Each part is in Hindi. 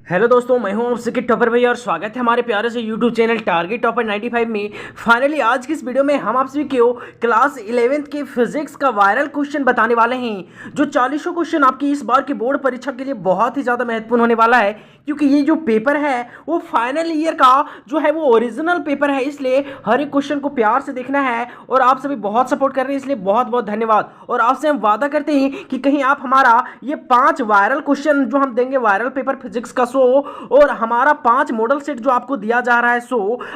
हेलो दोस्तों, मैं हूं आपसे के टॉपर भैया और स्वागत है हमारे प्यारे से यूट्यूब चैनल टारगेट टॉपर 95 में। फाइनली आज की इस वीडियो में हम आप सभी को क्लास 11th के फिजिक्स का वायरल क्वेश्चन बताने वाले हैं। जो 40 क्वेश्चन आपकी इस बार की बोर्ड परीक्षा के लिए बहुत ही ज़्यादा महत्वपूर्ण होने वाला है, क्योंकि ये जो पेपर है वो फाइनल ईयर का जो है वो ओरिजिनल पेपर है। इसलिए हर एक क्वेश्चन को प्यार से देखना है और आप सभी बहुत सपोर्ट कर रहे हैं, इसलिए बहुत बहुत धन्यवाद। और आपसे हम वादा करते हैं कि कहीं आप हमारा ये 5 वायरल क्वेश्चन जो हम देंगे वायरल पेपर फिजिक्स का और हमारा 5 मॉडल सेट जो आपको दिया जा रहा है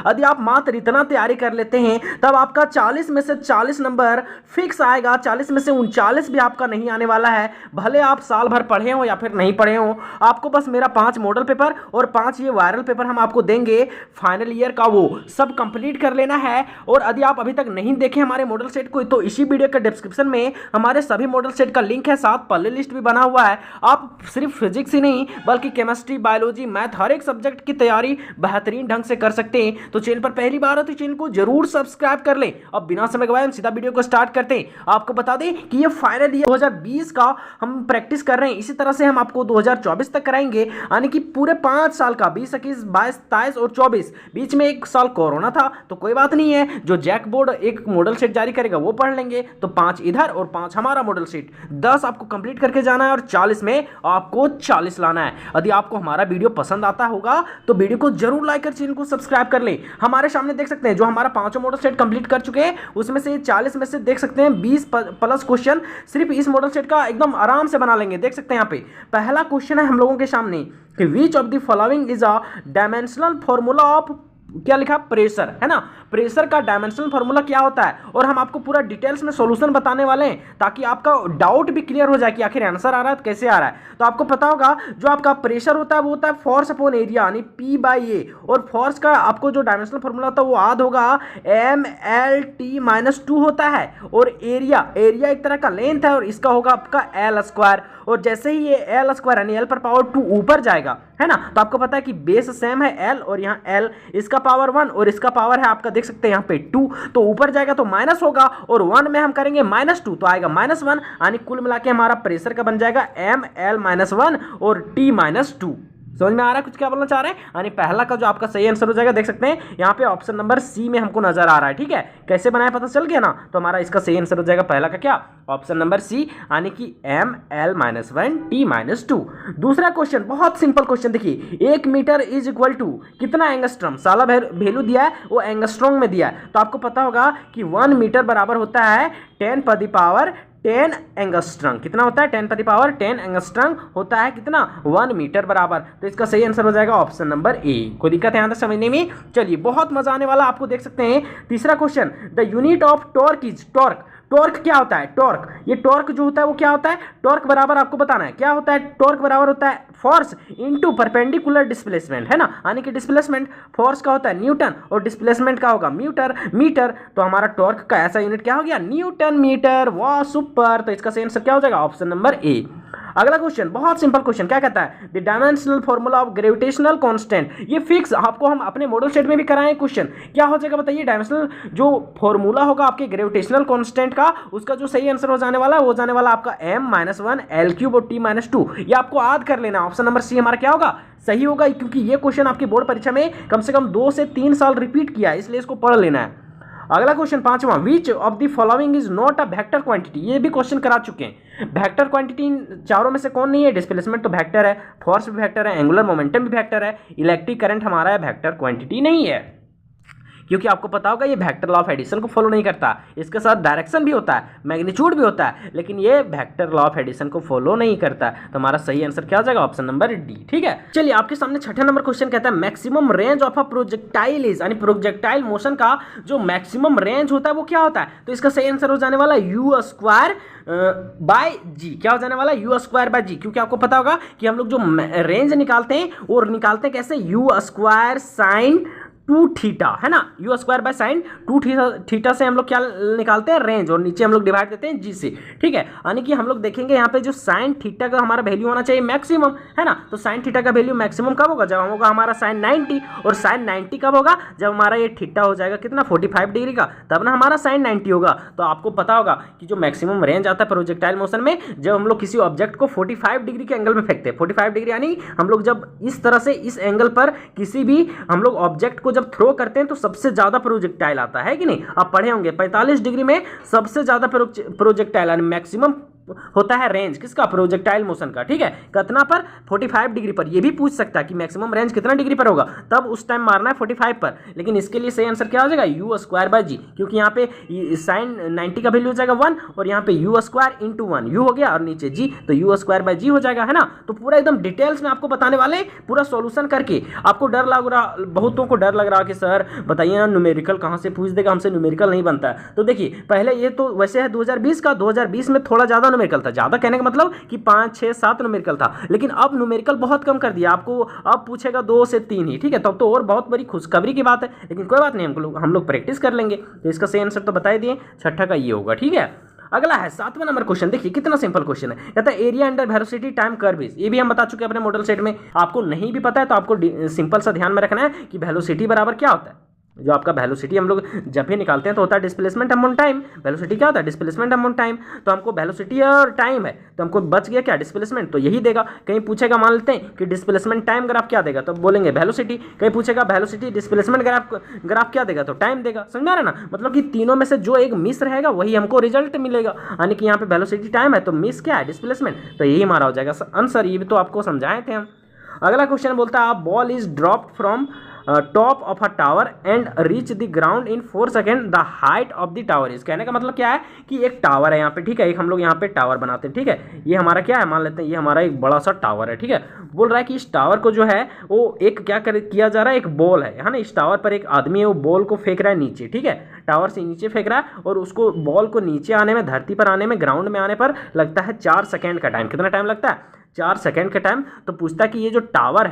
यदि आप मात्र इतना तैयारी कर लेते हैं तब आपका 40 में से 40 नंबर फिक्स आएगा। 40 में से 39 भी आपका नहीं आने वाला है, भले आप साल भर पढ़े हो या फिर नहीं पढ़े हो। आपको बस मेरा 5 मॉडल पेपर और 5 ये वायरल पेपर हम आपको देंगे फाइनल ईयर का, वो सब कंप्लीट कर लेना है। और यदि आप अभी तक नहीं देखे हमारे मॉडल सेट को तो इसी वीडियो के डिस्क्रिप्शन में हमारे सभी मॉडल सेट का लिंक है, साथ प्ले लिस्ट भी बना हुआ है। आप सिर्फ फिजिक्स ही नहीं बल्कि केमिस्ट्री, बायोलॉजी, मैथ, हर एक सब्जेक्ट की तैयारी बेहतरीन ढंग से कर सकते हैं। तो चैनल पर पहली बार है तो चैनल को जरूर सब्सक्राइब कर लें। अब बिना समय गवाए हम सीधा वीडियो को स्टार्ट करते हैं। आपको बता दें कि ये फाइनल ईयर 2020 का हम प्रैक्टिस कर रहे हैं, इसी तरह से हम आपको 2024 तक कराएंगे, यानी कि पूरे 5 साल का 20, 21, 22, 23 और 24। बीच में एक साल कोरोना था तो कोई बात नहीं है, जो जैक बोर्ड एक मॉडल सेट जारी करेगा वो पढ़ लेंगे। तो 5 इधर और 5 हमारा मॉडल सेट, 10 आपको कंप्लीट करके जाना है और 40 में आपको 40 लाना है। यदि आपको हमारा वीडियो पसंद आता होगा तो वीडियो को जरूर लाइक कर चैनल को सब्सक्राइब कर लें। हमारे सामने देख सकते हैं जो हमारा 5 मॉडल सेट कंप्लीट कर चुके हैं उसमें से 40 में से देख सकते हैं 20 प्लस क्वेश्चन सिर्फ इस मॉडल सेट का एकदम आराम से बना लेंगे। देख सकते हैं यहाँ पे पहला क्वेश्चन है हम लोगों के सामने कि which of the following is a dimensional formula of, क्या लिखा, प्रेशर, है ना। प्रेशर का डायमेंशनल फार्मूला क्या होता है और हम आपको पूरा डिटेल्स में सॉल्यूशन बताने वाले हैं ताकि आपका डाउट भी क्लियर हो जाए कि आखिर आंसर आ रहा है तो कैसे आ रहा है। तो आपको पता होगा जो आपका प्रेशर होता है वो होता है फोर्स अपॉन एरिया, यानी P/A, और फोर्स का आपको जो डायमेंशनल फार्मूला होता है वो याद होगा MLT-2 होता है। और एरिया एक तरह का लेंथ है और इसका होगा आपका L²। और जैसे ही ये L² यानी L पर पावर 2 ऊपर जाएगा, है ना, तो आपको पता है कि बेस सेम है L और यहाँ L, इसका पावर 1 और इसका पावर है आपका देख सकते हैं यहाँ पे 2, तो ऊपर जाएगा तो माइनस होगा और 1 में हम करेंगे -2 तो आएगा -1, यानी कुल मिला के हमारा प्रेशर का बन जाएगा ML-1 और T-2। समझ में आ रहा है कुछ क्या बोलना चाह रहे हैं? यानी पहला का जो आपका सही आंसर हो जाएगा देख सकते हैं यहाँ पे ऑप्शन नंबर सी में हमको नजर आ रहा है। ठीक है, कैसे बनाया पता चल गया ना। तो हमारा इसका सही आंसर हो जाएगा पहला का क्या, ऑप्शन नंबर सी, यानी कि ML-1 T-2। दूसरा क्वेश्चन बहुत सिंपल क्वेश्चन, देखिए 1 मीटर इज इक्वल टू कितना एंगस्ट्रॉम, साला वैल्यू दिया है वो एंगस्ट्रॉम में दिया है। तो आपको पता होगा कि 1 मीटर बराबर होता है 10 एंगस्ट्रॉम। कितना होता है 10 एंगस्ट्रॉम होता है कितना, 1 मीटर बराबर। तो इसका सही आंसर हो जाएगा ऑप्शन नंबर ए। कोई दिक्कत है यहाँ तक समझने में? चलिए बहुत मजा आने वाला, आपको देख सकते हैं। तीसरा question, the unit of torque is, torque क्या होता है, टॉर्क, ये टॉर्क जो होता है वो क्या होता है, टॉर्क बराबर आपको बताना है क्या होता है। टॉर्क बराबर होता है फोर्स इनटू परपेंडिकुलर डिस्प्लेसमेंट, है ना, यानी कि डिस्प्लेसमेंट फोर्स का होता है न्यूटन और डिस्प्लेसमेंट का होगा मीटर। तो हमारा टॉर्क का ऐसा यूनिट क्या हो गया, न्यूटन मीटर। वाह सुपर। तो इसका सही आंसर क्या हो जाएगा, ऑप्शन नंबर ए। अगला क्वेश्चन बहुत सिंपल क्वेश्चन, क्या कहता है, the dimensional formula of gravitational constant. ये फिक्स आपको हम अपने मॉडल सेट में भी कराएं क्वेश्चन, क्या हो जाएगा बताइए। डायमेंशनल जो फॉर्मूला होगा आपके ग्रेविटेशनल कांस्टेंट का, उसका जो सही आंसर हो जाने वाला है वो जाने वाला आपका M-1 L³ और T-2। ये आपको याद कर लेना। ऑप्शन नंबर सी हमारा क्या होगा, सही होगा, क्योंकि ये क्वेश्चन आपकी बोर्ड परीक्षा में कम से कम 2 से 3 साल रिपीट किया है, इसलिए इसको पढ़ लेना है। अगला क्वेश्चन पांचवा, which of the following is not a vector quantity. ये भी क्वेश्चन करा चुके हैं। वेक्टर क्वांटिटी चारों में से कौन नहीं है, डिस्प्लेसमेंट तो वेक्टर है, फोर्स भी वेक्टर है, एंगुलर मोमेंटम भी वेक्टर है, इलेक्ट्रिक करंट हमारा है वेक्टर क्वांटिटी नहीं है, क्योंकि आपको पता होगा ये वेक्टर लॉ ऑफ एडिशन को फॉलो नहीं करता। इसके साथ डायरेक्शन भी होता है, मैग्नीट्यूड भी होता है, लेकिन ये वेक्टर लॉ ऑफ एडिशन को फॉलो नहीं करता। तो हमारा सही आंसर क्या हो जाएगा, ऑप्शन नंबर डी। ठीक है, चलिए आपके सामने छठा नंबर क्वेश्चन कहता है maximum range of a projectile is, यानी प्रोजेक्टाइल मोशन का जो मैक्सिमम रेंज होता है वो क्या होता है। तो इसका सही आंसर हो जाने वाला U² क्या हो जाने वाला, U²/G, क्योंकि आपको पता होगा कि हम लोग जो रेंज निकालते हैं और निकालते हैं कैसे, U² sin टू थीटा, है ना, you square by sine to theta से हम लोग क्या निकालते हैं, रेंज, और नीचे हम लोग डिवाइड देते हैं जी से, ठीक है। यानी कि हम लोग देखेंगे यहाँ पे जो साइन थीटा का हमारा वैल्यू होना चाहिए मैक्सिमम, है ना। तो साइन थीटा का वैल्यू मैक्सिमम कब होगा, जब होगा हमारा साइन 90, और साइन 90 कब होगा, जब हमारा ये थीटा हो जाएगा कितना 45 डिग्री का, तब ना हमारा साइन 90 होगा। तो आपको पता होगा कि जो मैक्सिमम रेंज आता है प्रोजेक्टाइल मोशन में, जब हम लोग किसी ऑब्जेक्ट को 45 डिग्री के एंगल में फेंकते हैं, 45 डिग्री यानी हम लोग जब इस तरह से इस एंगल पर किसी भी हम लोग ऑब्जेक्ट को जब थ्रो करते हैं तो सबसे ज्यादा प्रोजेक्टाइल आता है कि नहीं। आप पढ़े होंगे 45 डिग्री में सबसे ज्यादा प्रोजेक्टाइल यानी मैक्सिमम होता है रेंज किसका, प्रोजेक्टाइल मोशन का, ठीक है। कितना पर, 45 डिग्री पर। ये भी पूछ सकता है कि मैक्सिमम रेंज कितना डिग्री पर होगा, तब उस टाइम मारना है 45 पर। लेकिन इसके लिए सही आंसर क्या हो जाएगा, यू स्क्वायर बाय जी, क्योंकि यहाँ पे साइन 90 का वैल्यू हो जाएगा 1, और यहाँ पे यू स्क्वायर इंटू 1, यू हो गया और नीचे जी, तो यू स्क्वायर बाय जी हो जाएगा, है ना। तो पूरा एकदम डिटेल्स में आपको बताने वाले, पूरा सॉल्यूशन करके। आपको डर लग रहा, बहुतों को डर लग रहा कि सर बताइए ना न्यूमेरिकल कहाँ से पूछ देगा, हमसे न्यूमेरिकल नहीं बनता है। तो देखिए पहले ये तो वैसे है 2020 का, 2020 में थोड़ा ज़्यादा न्यूमेरिकल था, ज़्यादा कहने का मतलब कि 5, 6, 7 न्यूमेरिकल था, लेकिन अब न्यूमेरिकल बहुत कम कर दिया, आपको अब पूछेगा 2 से 3 ही, ठीक है। तब तो और बहुत बड़ी खुशखबरी की बात है, लेकिन कोई बात नहीं, हम लोग प्रैक्टिस कर लेंगे। तो इसका सही आंसर तो बता ही दिए, छठा का ये होगा, ठीक है। अगला है 7वां नंबर क्वेश्चन, देखिए कितना सिंपल क्वेश्चन है। कहता है area under velocity time curve is, ये भी हम बता चुके हैं अपने मॉडल सेट में। आपको नहीं भी पता है तो आपको सिंपल सा ध्यान में रखना है कि वेलोसिटी बराबर क्या होता है। जो आपका वेलोसिटी हम लोग जब भी निकालते हैं तो होता है डिस्प्लेसमेंट अपॉन टाइम। वेलोसिटी क्या होता है, डिस्प्लेसमेंट अपॉन टाइम। तो हमको वेलोसिटी और टाइम है, तो हमको बच गया क्या, डिस्प्लेसमेंट, तो यही देगा। कहीं पूछेगा, मान लेते हैं कि डिस्प्लेसमेंट टाइम ग्राफ क्या देगा, तो बोलेंगे वेलोसिटी। कहीं पूछेगा वेलोसिटी डिस्प्लेसमेंट ग्राफ क्या देगा, तो टाइम देगा। समझा रहे ना, मतलब कि तीनों में से जो एक मिस रहेगा वही हमको रिजल्ट मिलेगा। यानी कि यहाँ पे वेलोसिटी टाइम है तो मिस क्या है, डिस्प्लेसमेंट, तो यही हमारा हो जाएगा आंसर। ये भी तो आपको समझाए थे हम। अगला क्वेश्चन बोलता है ball is dropped from top of a tower and reach the ground in 4 second, the height of the tower is. कहने का मतलब क्या है कि एक टावर है यहाँ पे, ठीक है, एक हम लोग यहाँ पे टावर बनाते हैं, ठीक है। ये हमारा क्या है, मान लेते हैं ये हमारा एक बड़ा सा टावर है, ठीक है। बोल रहा है कि इस टावर को जो है वो एक क्या किया जा रहा है, एक बॉल है ना, इस टावर पर एक आदमी है, वो बॉल को फेंक रहा है नीचे, ठीक है, टावर से नीचे फेंक रहा है, और उसको बॉल को नीचे आने में, धरती पर आने में, ग्राउंड में आने पर लगता है 4 सेकेंड का टाइम। कितना टाइम लगता है, 4 सेकेंड का टाइम। तो पूछता है कि ये जो टावर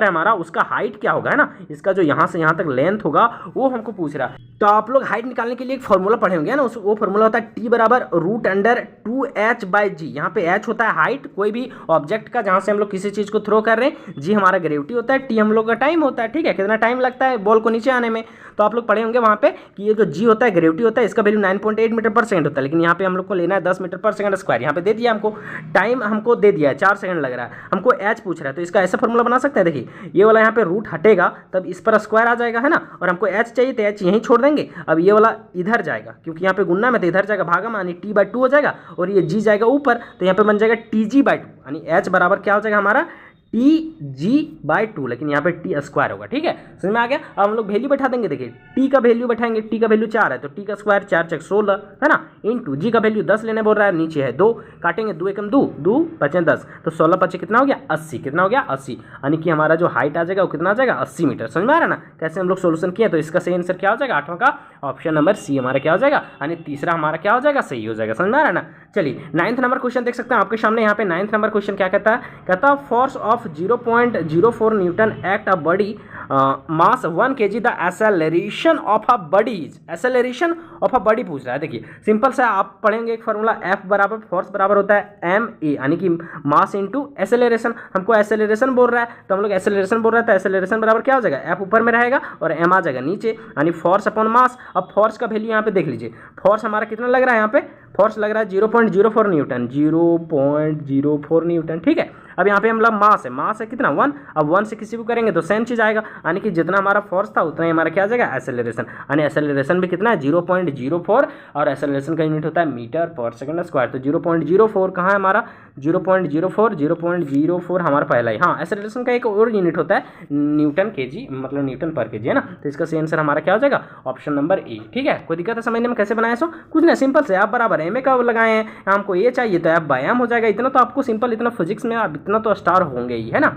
है हमारा, उसका हाइट क्या होगा, है ना, इसका जो यहाँ से यहाँ तक लेंथ होगा वो हमको पूछ रहा है। तो आप लोग हाइट निकालने के लिए एक फॉर्मूला पढ़े होंगे ना, वो फॉर्मूला होता है टी बराबर √2h बाई जी। यहाँ पे h होता है हाइट कोई भी ऑब्जेक्ट का, जहाँ से हम लोग किसी चीज़ को थ्रो कर रहे हैं, जी हमारा ग्रेविटी होता है, टी हम लोग का टाइम होता है, ठीक है, कितना टाइम लगता है बॉल को नीचे आने में। तो आप लोग पढ़े होंगे वहाँ पे कि ये जो जी होता है, ग्रेविटी होता है, इसका वैल्यू 9.8 मीटर पर सेकंड होता है, लेकिन यहाँ पे हम लोग को लेना है 10 मीटर पर सेकंड स्क्वायर। यहाँ पे दे दिया हमको, टाइम हमको दे दिया है 4 सेकंड लग रहा है, हमको एच पूछ रहा है। तो इसका ऐसा फॉर्मूला बना सकते हैं, देखिए ये वाला यहाँ पे रूट हटेगा तब इस पर स्क्वायर आ जाएगा, है ना, और हमको एच चाहिए तो एच यहीं छोड़ देंगे। अब ये वाला इधर जाएगा, क्योंकि यहाँ पे गुन्ना में, तो इधर जाएगा भागा में, यानी t/2 हो जाएगा, और ये g जाएगा ऊपर, तो यहाँ पे बन जाएगा tg/2, यानी h बराबर क्या हो जाएगा हमारा tg/2, लेकिन यहाँ पे टी स्क्वायर होगा, ठीक है, समझ में आ गया। अब हम लोग वैल्यू बैठा देंगे, देखिए टी का वैल्यू बैठाएंगे, टी का वैल्यू 4 है तो टी का स्क्वायर 4 × 16, है ना, इंटू जी का वैल्यू 10 लेने बोल रहा है, नीचे है 2, काटेंगे 2 एकम 2, 2 5 10, तो 16 5 कितना हो गया 80, कितना हो गया 80, यानी कि हमारा जो हाइट आ जाएगा वो कितना आ जाएगा 80 मीटर। समझ में आ रहा है ना कैसे हम लोग सोल्यूशन किए। तो इसका सही आंसर क्या हो जाएगा, 8वां का ऑप्शन नंबर सी हमारा क्या हो जाएगा, यानी तीसरा हमारा क्या हो जाएगा, सही हो जाएगा। समझ में आ रहा है ना। चलिए 9th नंबर क्वेश्चन देख सकते हैं आपके सामने। यहाँ पे 9th नंबर क्वेश्चन क्या कहता है, कहता force of 0.04 Newton act a body mass 1 kg the acceleration of a body is, acceleration of a body पूछ रहा है। देखिए सिंपल सा आप पढ़ेंगे एक फॉर्मूला, एफ बराबर फोर्स बराबर होता है एम ए, यानी कि मास इंटू एक्सेलरेशन। हमको एक्सेलरेशन बोल रहा है तो हम लोग एक्सेलरेशन बोल रहा है तो एक्सेलरेशन बराबर क्या हो जाएगा, एफ ऊपर में रहेगा और एम आ जाएगा नीचे, यानी फोर्स अपॉन मास। अब फोर्स का वैल्यू यहाँ पे देख लीजिए, फोर्स हमारा कितना लग रहा है, यहाँ पे फोर्स लग रहा है 0.04 न्यूटन, 0.04 न्यूटन, ठीक है। अब यहाँ पे मतलब मास है कितना 1, अब 1 से किसी को करेंगे तो सेम चीज़ आएगा, यानी कि जितना हमारा फोर्स था उतना ही हमारा क्या आ जाएगा एक्सेलरेशन, यानी एक्सेलरेशन भी कितना है 0.04, और एक्सेलरेशन का यूनिट होता है मीटर पर सेकंड स्क्वायर। तो 0.04 कहाँ है हमारा 0.04 हमारा पहला ही, हाँ एक्सेलरेशन का एक और यूनिट होता है न्यूटन केजी, मतलब न्यूटन पर केजी, है ना। तो इसका सही आंसर हमारा क्या हो जाएगा, ऑप्शन नंबर ए, ठीक है। कोई दिक्कत है समझने में कैसे बनाया, सो कुछ नहीं, सिंपल से आप बराबर एम ए का लगाए हैं, हमको ये चाहिए तो आप बाय एम हो जाएगा। इतना तो आपको सिंपल, इतना फिजिक्स में आप इतना तो स्टार होंगे ही, है ना।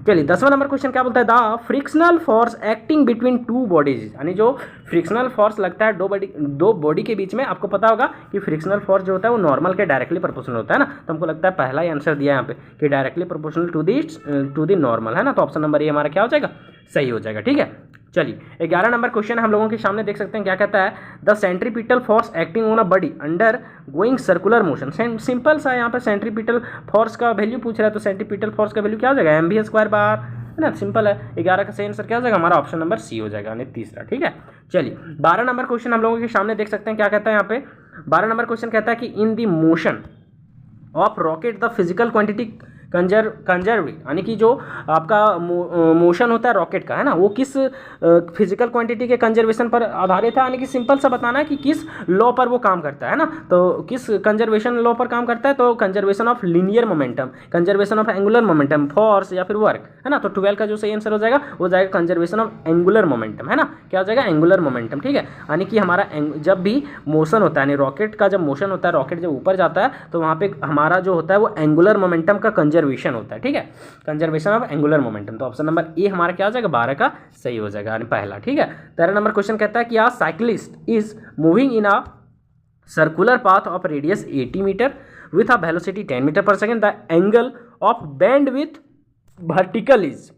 चलिए 10वां नंबर क्वेश्चन क्या बोलता है, the frictional force acting between two bodies, यानी जो फ्रिक्शनल फोर्स लगता है दो बॉडी के बीच में। आपको पता होगा कि फ्रिक्शनल फोर्स जो होता है वो नॉर्मल के डायरेक्टली प्रोपोर्शनल होता है ना, तो हमको लगता है पहला ही आंसर दिया है यहाँ पे कि directly proportional to the normal, है ना। तो ऑप्शन नंबर ए हमारा क्या हो जाएगा, सही हो जाएगा, ठीक है। चलिए 11 नंबर क्वेश्चन हम लोगों के सामने देख सकते हैं, क्या कहता है, the centripetal force acting on a body under going circular motion. Simple सा यहाँ पे सेंट्रीपिटल फोर्स का वैल्यू पूछ रहा है, तो सेंट्रीपिटल फोर्स का वैल्यू क्या हो जाएगा, एमवी स्क्वायर बार, है ना, सिंपल है। 11 का सही आंसर क्या हो जाएगा हमारा, ऑप्शन नंबर सी हो जाएगा, यानी तीसरा। ठीक है, चलिए 12 नंबर क्वेश्चन हम लोगों के सामने देख सकते हैं, क्या कहता है यहाँ पे, 12 नंबर क्वेश्चन कहता है कि in the motion of rocket the physical quantity conserve, यानी कि जो आपका मोशन होता है रॉकेट का, है ना, वो किस फिजिकल क्वांटिटी के कंजर्वेशन पर आधारित है, यानी कि सिंपल सा बताना है कि किस लॉ पर वो काम करता है ना, तो किस कंजर्वेशन लॉ पर काम करता है, तो conservation of linear momentum, conservation of angular momentum, force या फिर वर्क, है ना। तो 12 का जो सही आंसर हो जाएगा वो जाएगा कंजर्वेशन ऑफ एंगुलर मोमेंटम, है ना, क्या हो जाएगा, एंगुलर मोमेंटम। ठीक है, यानी कि हमारा जब भी मोशन होता है, यानी रॉकेट का जब मोशन होता है, रॉकेट जब ऊपर जाता है तो वहाँ पे हमारा जो होता है वो एंगुलर मोमेंटम का कंजर्वेशन होता है। ठीक है, कंजर्वेशन ऑफ एंगुलर मोमेंटम, तो ऑप्शन नंबर ए हमारा क्या हो जाएगा, 12 का सही हो जाएगा, यानी पहला। ठीक है, 13 नंबर क्वेश्चन कहता है कि a cyclist is moving in a circular path of radius 80 metre with a velocity 10 metre per second, the angle of bend with vertical is.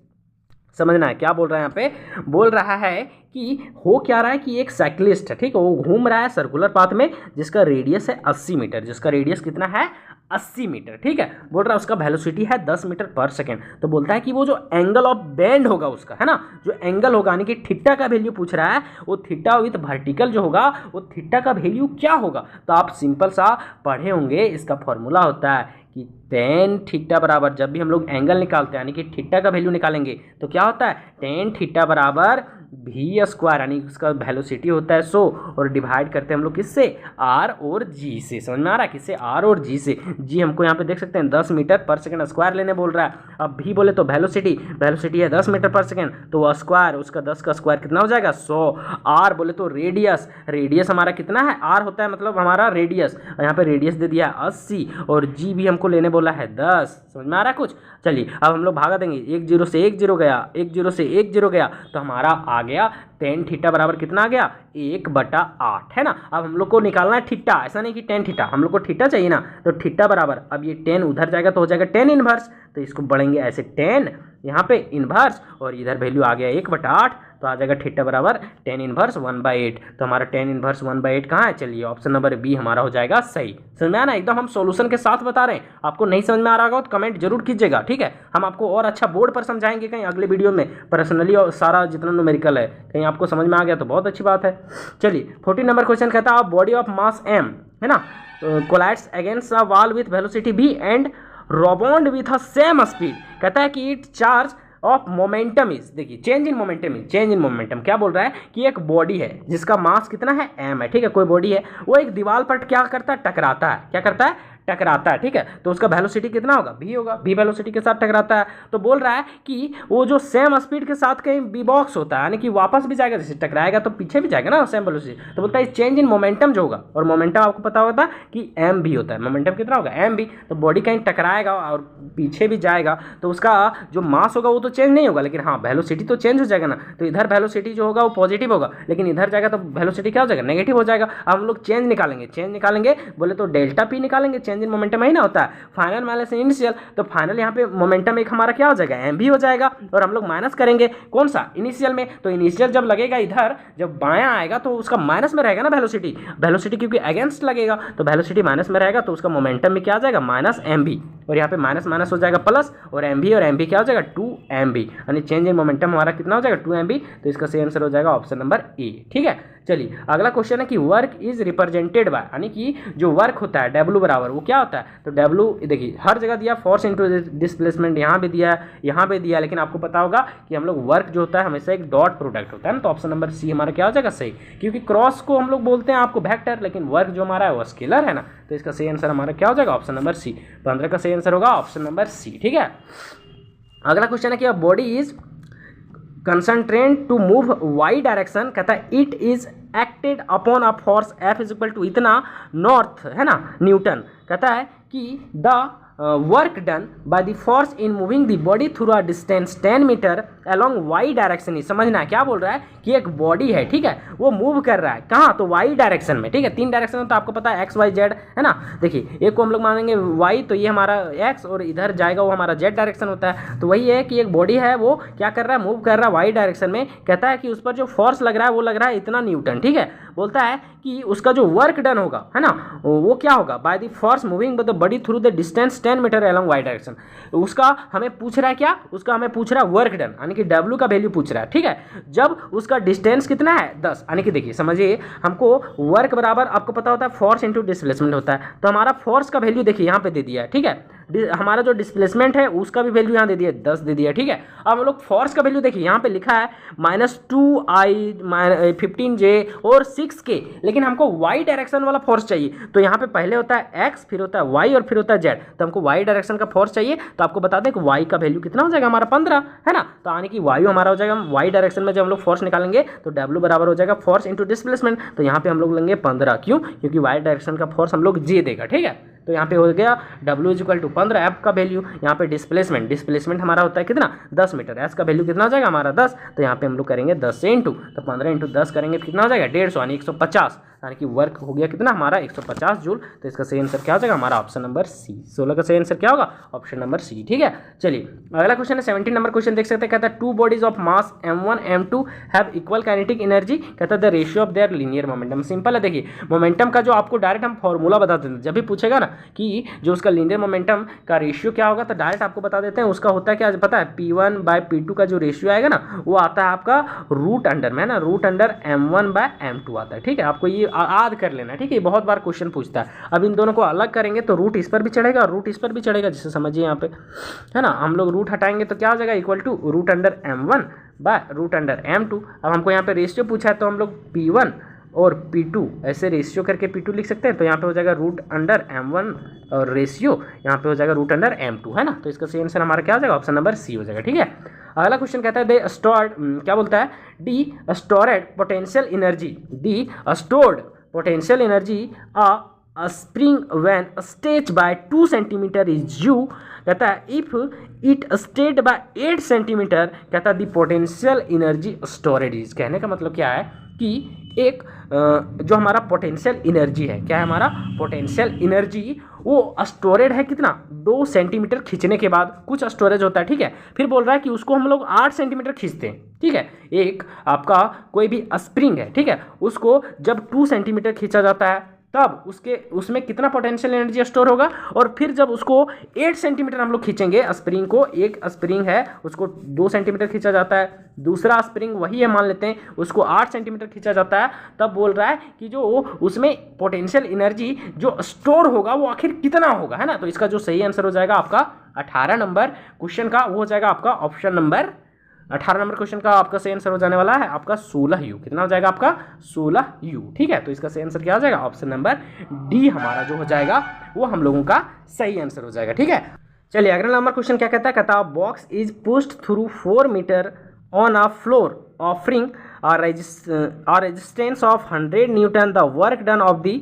समझना है क्या बोल रहा है यहाँ पे, बोल रहा है कि हो क्या रहा है कि एक साइक्लिस्ट है, ठीक है, वो घूम रहा है सर्कुलर पाथ में जिसका रेडियस है 80 मीटर, जिसका रेडियस कितना है 80 मीटर। ठीक है, बोल रहा है उसका वेलोसिटी है 10 मीटर पर सेकेंड। तो बोलता है कि वो जो एंगल ऑफ बेंड होगा उसका, है ना, जो एंगल होगा, यानी कि थीटा का वैल्यू पूछ रहा है, वो थीटा विथ वर्टिकल जो होगा वो थीटा का वैल्यू क्या होगा। तो आप सिंपल सा पढ़े होंगे, इसका फॉर्मूला होता है कि टेन थीटा बराबर, जब भी हम लोग एंगल निकालते हैं यानी कि थीटा का वैल्यू निकालेंगे तो क्या होता है, टेन थीटा बराबर भी स्क्वायर, यानी उसका वेलोसिटी होता है 100 और डिवाइड करते हैं हम लोग किससे, आर और जी से। समझ में आ रहा है, किससे, आर और जी से। जी हमको यहाँ पे देख सकते हैं 10 मीटर पर सेकंड स्क्वायर लेने बोल रहा है। अब भी बोले तो वेलोसिटी है 10 मीटर पर सेकंड, तो वह स्क्वायर, उसका 10 का स्क्वायर कितना हो जाएगा 100। आर बोले तो रेडियस हमारा कितना है, आर होता है मतलब हमारा रेडियस, यहाँ पे रेडियस दे दिया 80 और जी भी हमको लेने बोला है 10। समझ में आ रहा है कुछ। चलिए अब हम लोग भागा देंगे, 1 0 से 1 0 गया, 1 0 से 1 0 गया, तो हमारा आ गया टेन थीटा बराबर कितना आ गया, 1/8, है ना। अब हम लोग को निकालना है थीटा, ऐसा नहीं कि टेन थीटा, हम लोग को थीटा चाहिए ना, तो थीटा बराबर, अब ये 10 उधर जाएगा तो हो जाएगा 10 इनवर्स, तो इसको बढ़ेंगे ऐसे 10 यहाँ पे इनवर्स और इधर वैल्यू आ गया 1/8, तो आ जाएगा थीटा बराबर 10 इनवर्स 1/8। तो हमारा 10 इनवर्स 1/8 कहाँ है, चलिए ऑप्शन नंबर बी हमारा हो जाएगा सही। समझ में आया ना, एकदम हम सॉल्यूशन के साथ बता रहे हैं। आपको नहीं समझ में आ रहा होगा तो कमेंट जरूर कीजिएगा, ठीक है। हम आपको और अच्छा बोर्ड पर समझाएंगे कहीं अगले वीडियो में पर्सनली, और सारा जितना न्यूमेरिकल है कहीं आपको समझ में आ गया तो बहुत अच्छी बात है। चलिए 14 नंबर क्वेश्चन कहता है बॉडी ऑफ मास एम, है ना, collides against a wall with velocity v and rebound with a same speed. कहता है कि it charge of momentum is, देखिए चेंज इन मोमेंटम क्या बोल रहा है कि एक बॉडी है जिसका मास कितना है m है, ठीक है, कोई बॉडी है, वो एक दीवार पर क्या करता है, टकराता है, क्या करता है, टकराता है, ठीक है, तो उसका वेलोसिटी कितना होगा, v होगा, v वेलोसिटी के साथ टकराता है। तो बोल रहा है कि वो जो सेम स्पीड के साथ कहीं v बॉक्स होता है, यानी कि वापस भी जाएगा, जैसे टकराएगा तो पीछे भी जाएगा ना सेम वेलोसिटी। तो बोलता है चेंज इन मोमेंटम जो होगा, और मोमेंटम आपको पता होता है कि एम भी होता है, मोमेंटम कितना होगा एम भी। तो बॉडी कहीं टकराएगा और पीछे भी जाएगा तो उसका जो मास होगा वो तो चेंज नहीं होगा, लेकिन हाँ वेलोसिटी तो चेंज हो जाएगा ना। तो इधर वेलोसिटी जो होगा वो पॉजिटिव होगा, लेकिन इधर जाएगा तो वेलोसिटी क्या हो जाएगा, नेगेटिव हो जाएगा। अब हम लोग चेंज निकालेंगे बोले तो डेल्टा पी निकालेंगे, चेंज इन मोमेंटम ही ना होता है, फाइनल माइनस इनिशियल, तो फाइनल यहाँ पे मोमेंटम एक हमारा क्या हो जाएगा एम भी हो जाएगा, और हम लोग माइनस करेंगे कौन सा, इनिशियल में। तो इनिशियल जब लगेगा इधर, जब बायां आएगा तो उसका माइनस में रहेगा ना वेलोसिटी क्योंकि अगेंस्ट लगेगा, तो वेलोसिटी माइनस में रहेगा तो उसका मोमेंटम में क्या आ जाएगा माइनस एम बी, और यहाँ पे माइनस माइनस हो जाएगा प्लस, और एम बी क्या हो जाएगा 2 MB, यानी चेंज इन मोमेंटम हमारा कितना हो जाएगा 2 MB। तो इसका सही आंसर हो जाएगा ऑप्शन नंबर ए, ठीक है। चलिए अगला क्वेश्चन है कि वर्क इज रिप्रेजेंटेड बाय, यानी कि जो वर्क होता है W बराबर वो क्या होता है, तो W देखिए हर जगह दिया, फोर्स इनटू डिस्प्लेसमेंट यहाँ भी दिया है, यहाँ पे दिया, लेकिन आपको पता होगा कि हम लोग वर्क जो होता है हमेशा एक डॉट प्रोडक्ट होता है ना, तो ऑप्शन नंबर सी हमारा क्या हो जाएगा सही, क्योंकि क्रॉस को हम लोग बोलते हैं आपको वेक्टर, लेकिन वर्क जो हमारा है वो स्केलर है ना, तो इसका सही आंसर हमारा क्या हो जाएगा ऑप्शन नंबर सी। 15 का सही आंसर होगा ऑप्शन नंबर सी, ठीक है। अगला क्वेश्चन है कि body is concentrate to move Y direction, कहता है it is acted upon a force F is equal to इतना नॉर्थ, है ना, न्यूटन। कहता है कि the work done by the force in moving the body through a distance 10 metre along Y direction ही। समझना है क्या बोल रहा है कि एक बॉडी है, ठीक है, वो मूव कर रहा है कहाँ, तो वाई डायरेक्शन में, ठीक है। 3 डायरेक्शन में तो आपको पता है एक्स वाई जेड है ना। देखिए एक को हम लोग मानेंगे वाई, तो ये हमारा एक्स, और इधर जाएगा वो हमारा जेड डायरेक्शन होता है। तो वही है कि एक बॉडी है वो क्या कर रहा है, मूव कर रहा है वाई डायरेक्शन में। कहता है कि उस पर जो फोर्स लग रहा है वो लग रहा है इतना न्यूटन, ठीक है। बोलता है कि उसका जो वर्क डन होगा है ना, वो क्या होगा, by the force moving the body through the distance 10 metre along Y direction. उसका हमें पूछ रहा है क्या, उसका हमें पूछ रहा है वर्क डन, यानी कि W का वैल्यू पूछ रहा है, ठीक है। जब उसका डिस्टेंस कितना है 10, यानी कि देखिए समझिए हमको वर्क बराबर आपको पता होता है फोर्स इंटू डिस्प्लेसमेंट होता है। तो हमारा फोर्स का वैल्यू देखिए यहाँ पे दे दिया है, ठीक है। हमारा जो डिस्प्लेसमेंट है उसका भी वैल्यू यहाँ दे दिया 10 दे दिया, ठीक है। अब हम लोग फोर्स का वैल्यू देखिए यहाँ पे लिखा है -2i 15j और 6k, लेकिन हमको वाई डायरेक्शन वाला फोर्स चाहिए। तो यहाँ पे पहले होता है एक्स, फिर होता है वाई और फिर होता है जेड। तो हमको वाई डायरेक्शन का फोर्स चाहिए, तो आपको बता दें कि वाई का वैल्यू कितना हो जाएगा हमारा 15 है ना। तो यानी कि वायु हमारा हो जाएगा, वाई डायरेक्शन में जब हम लोग फोर्स निकालेंगे तो W बराबर हो जाएगा फोर्स इंटू डिस्प्लेसमेंट। तो यहाँ पे हम लोग लेंगे 15, क्यों, क्योंकि वाई डायरेक्शन का फोर्स हम लोग J देगा, ठीक है। तो यहाँ पे हो गया W इक्वल टू 15 F का वैल्यू। यहाँ पे डिस्प्लेसमेंट हमारा होता है कितना 10 मीटर, S का वैल्यू कितना हो जाएगा हमारा 10। तो यहाँ पे हम लोग करेंगे 10 से इंटू, तो 15 इंटू 10 करेंगे तो कितना हो जाएगा 150, यानी 150, यानी कि वर्क हो गया कितना हमारा 150 जूल। तो इसका सही आंसर क्या हो जाएगा हमारा ऑप्शन नंबर सी। 16 का सही आंसर क्या होगा ऑप्शन नंबर सी, ठीक है। चलिए अगला क्वेश्चन है 17 नंबर क्वेश्चन देख सकते हैं। कहता है 2 bodies of mass m1 m2 have equal kinetic energy. कहता है the ratio of their linear momentum. Simple है, देखिए मोमेंटम का जो आपको डायरेक्ट हम फॉर्मूला बता देते हैं, जब भी पूछेगा ना कि जो उसका लीनियर मोमेंटम का रेशियो क्या होगा, तो डायरेक्ट आपको बता देते हैं उसका होता है क्या पता है, P1/P2 का जो रेशियो आएगा ना वो आता है आपका रूट अंडर में, है ना, रूट अंडर m1/m2 आता है, ठीक है। आपको ये याद कर लेना, ठीक है, बहुत बार क्वेश्चन पूछता है। अब इन दोनों को अलग करेंगे तो रूट इस पर भी चढ़ेगा और रूट इस पर भी चढ़ेगा, जिससे समझिए यहाँ पे है ना, हम लोग रूट हटाएंगे तो क्या हो जाएगा equal to root under m1/√m2। अब हमको यहाँ पे रेशियो पूछा है तो हम लोग P1 और P2 ऐसे रेशियो करके P2 लिख सकते हैं। तो यहाँ पे हो जाएगा रूट अंडर m1 और रेशियो यहाँ पे हो जाएगा रूट अंडर m2, है ना। तो इसका सही आंसर हमारा क्या हो जाएगा ऑप्शन नंबर सी हो जाएगा, ठीक है। अगला क्वेश्चन कहता है दे स्टोर्ड, क्या बोलता है, D stored potential energy a spring when stretched by 2 centimeter is u। कहता है if it stayed by 8 centimeter, कहता है the potential energy stored is। कहने का मतलब क्या है कि एक जो हमारा पोटेंशियल एनर्जी है, क्या है हमारा पोटेंशियल एनर्जी, वो स्टोरेड है कितना 2 सेंटीमीटर खींचने के बाद कुछ स्टोरेज होता है, ठीक है। फिर बोल रहा है कि उसको हम लोग 8 सेंटीमीटर खींचते हैं, ठीक है। एक आपका कोई भी स्प्रिंग है, ठीक है, उसको जब 2 सेंटीमीटर खींचा जाता है तब उसमें कितना पोटेंशियल एनर्जी स्टोर होगा, और फिर जब उसको 8 सेंटीमीटर हम लोग खींचेंगे स्प्रिंग को, एक स्प्रिंग है उसको 2 सेंटीमीटर खींचा जाता है, दूसरा स्प्रिंग वही है मान लेते हैं उसको 8 सेंटीमीटर खींचा जाता है, तब बोल रहा है कि जो उसमें पोटेंशियल एनर्जी जो स्टोर होगा वो आखिर कितना होगा, है ना। तो इसका जो सही आंसर हो जाएगा आपका 18 नंबर क्वेश्चन का, वो हो जाएगा आपका ऑप्शन नंबर 18 नंबर क्वेश्चन का आपका सही आंसर हो जाने वाला है आपका 16U। कितना हो जाएगा आपका 16U, ठीक है। तो इसका सही आंसर क्या हो जाएगा ऑप्शन नंबर डी हमारा जो हो जाएगा वो हम लोगों का सही आंसर हो जाएगा, ठीक है। चलिए अगला नंबर क्वेश्चन क्या कहता है, कहता है box is pushed through 4 metre on a floor offering resistance of 100 newton, the work done of the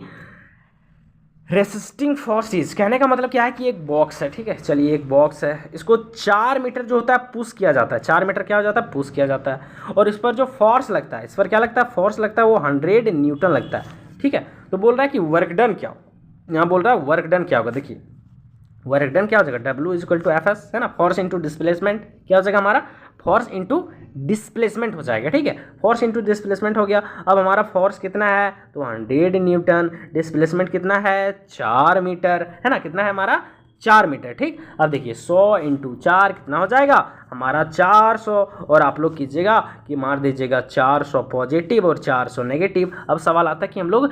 resisting forces. कहने का मतलब क्या है कि एक बॉक्स है, ठीक है। चलिए एक बॉक्स है, इसको 4 मीटर जो होता है पुश किया जाता है, 4 मीटर क्या हो जाता है पुश किया जाता है, और इस पर जो फोर्स लगता है, इस पर क्या लगता है फोर्स लगता है वो 100 न्यूटन लगता है, ठीक है। तो बोल रहा है कि वर्क डन क्या हो, यहाँ बोल रहा है वर्क डन क्या होगा। देखिए वर्क डन क्या हो जाएगा W इक्वल टू FS, है ना, फोर्स इंटू डिस्प्लेसमेंट क्या हो जाएगा हमारा फोर्स इंटू डिस्प्लेसमेंट हो जाएगा, ठीक है। फोर्स इंटू डिस्प्लेसमेंट हो गया। अब हमारा फोर्स कितना है तो 100 न्यूटन, डिस्प्लेसमेंट कितना है 4 मीटर, है ना, कितना है हमारा 4 मीटर, ठीक। अब देखिए 100 इंटू 4 कितना हो जाएगा हमारा 400, और आप लोग कीजिएगा कि मार दीजिएगा 400 पॉजिटिव और 400 नेगेटिव। अब सवाल आता है कि हम लोग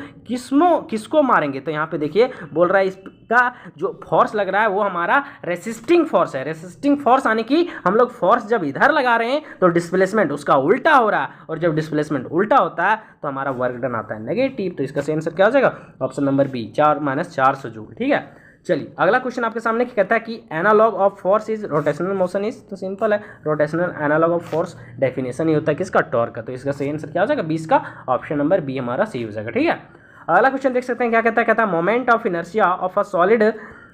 किसको मारेंगे, तो यहाँ पे देखिए बोल रहा है इसका जो फोर्स लग रहा है वो हमारा रेसिस्टिंग फोर्स है। रेसिस्टिंग फोर्स आने की हम लोग फोर्स जब इधर लगा रहे हैं तो डिस्प्लेसमेंट उसका उल्टा हो रहा है, और जब डिस्प्लेसमेंट उल्टा होता है तो हमारा वर्क डन आता है नेगेटिव। तो इसका सही आंसर क्या हो जाएगा ऑप्शन नंबर बी 4 - 400 जूल, ठीक है। चलिए अगला क्वेश्चन आपके सामने कहता है कि analogue of force is rotational motion is. तो सिंपल है, rotational analogue of force definition ही होता है किसका टॉर्क का। तो इसका सही आंसर क्या हो जाएगा 20 का ऑप्शन नंबर बी हमारा सही हो जाएगा, ठीक है। अगला क्वेश्चन देख सकते हैं क्या कहता है, कहता है moment of inertia of a solid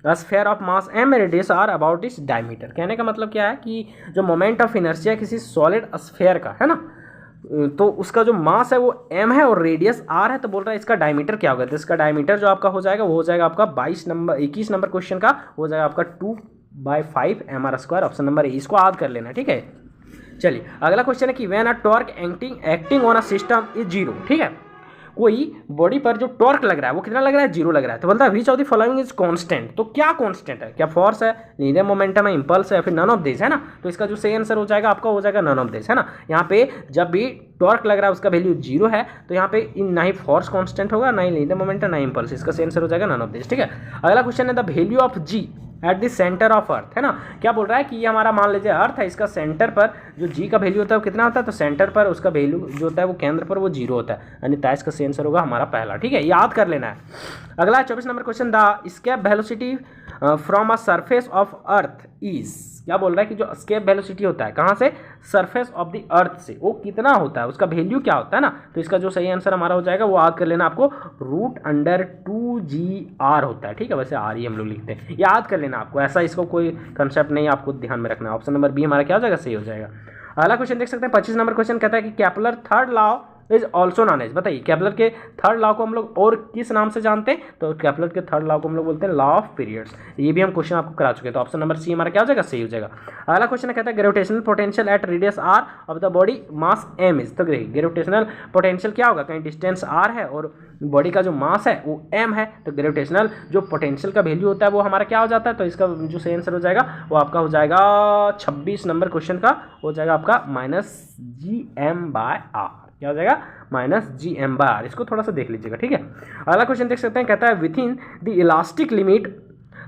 sphere of mass m radius r about its diameter. कहने का मतलब क्या है कि जो मोमेंट ऑफ इनर्शिया किसी सॉलिड स्फेयर का है ना, तो उसका जो मास है वो m है और रेडियस r है, तो बोल रहा है इसका डायमीटर क्या होगा। तो इसका डायमीटर जो आपका हो जाएगा वो हो जाएगा आपका 21 नंबर क्वेश्चन का हो जाएगा आपका 2/5 mr²। ऑप्शन नंबर ए, इसको याद कर लेना, ठीक है। चलिए अगला क्वेश्चन है कि when a torque acting on a system is zero. ठीक है, कोई बॉडी पर जो टॉर्क लग रहा है वो कितना लग रहा है, जीरो लग रहा है। तो बोलता है which of the following is constant. तो क्या कांस्टेंट है, क्या फोर्स है, लीनियर मोमेंटम है, इंपल्स है, फिर नन ऑफ दिस है ना। तो इसका जो सही आंसर हो जाएगा आपका हो जाएगा नन ऑफ दिस है ना। यहाँ पे जब भी टॉर्क लग रहा है उसका वैल्यू जीरो है, तो यहाँ पे ना ही फोर्स कांस्टेंट होगा, ना ही लीनियर मोमेंटम, ना ही इंपल्स। इसका सही आंसर हो जाएगा नन ऑफ दिस। ठीक है, अगला क्वेश्चन है the value of G at the centre of earth है ना। क्या बोल रहा है कि ये हमारा मान लीजिए अर्थ है, इसका सेंटर पर जो जी का वैल्यू होता है वो कितना होता है, तो सेंटर पर उसका वैल्यू जो होता है वो केंद्र पर वो जीरो होता है, यानी इसका सही आंसर होगा हमारा पहला। ठीक है, याद कर लेना है। अगला 24 number question, the escape velocity from a surface of earth is. क्या बोल रहा है कि जो स्केप वेलोसिटी होता है कहाँ से, सरफेस ऑफ द अर्थ से, वो कितना होता है, उसका वैल्यू क्या होता है ना। तो इसका जो सही आंसर हमारा हो जाएगा वो याद कर लेना आपको, √2GR होता है। ठीक है, वैसे आर ही हम लोग लिखते हैं, याद कर लेना आपको, ऐसा इसको कोई कंसेप्ट नहीं आपको ध्यान में रखना है। ऑप्शन नंबर बी हमारा क्या हो जाएगा, सही हो जाएगा। अगला क्वेश्चन देख सकते हैं 25 नंबर क्वेश्चन, कहता है कि Kepler third law is also known as. बताइए केपलर के थर्ड लॉ को हम लोग और किस नाम से जानते हैं, तो केपलर के थर्ड लॉ को हम लोग बोलते हैं लॉ ऑफ पीरियड्स। ये भी हम क्वेश्चन आपको करा चुके हैं, तो ऑप्शन नंबर सी हमारा क्या हो जाएगा, सही हो जाएगा। अगला क्वेश्चन कहता है gravitational potential at radius R of the body mass m is. तो ग्रेविटेशनल पोटेंशियल क्या होगा, कहीं डिस्टेंस r है और बॉडी का जो मास है वो m है, तो ग्रेविटेशनल जो पोटेंशियल का वैल्यू होता है वो हमारा क्या हो जाता है, तो इसका जो सही आंसर हो जाएगा वो आपका हो जाएगा 26 नंबर क्वेश्चन का हो जाएगा आपका -gm/r। क्या हो जाएगा, -gm/r। इसको थोड़ा सा देख लीजिएगा, ठीक है। अगला क्वेश्चन देख सकते हैं, कहता है with in the elastic limit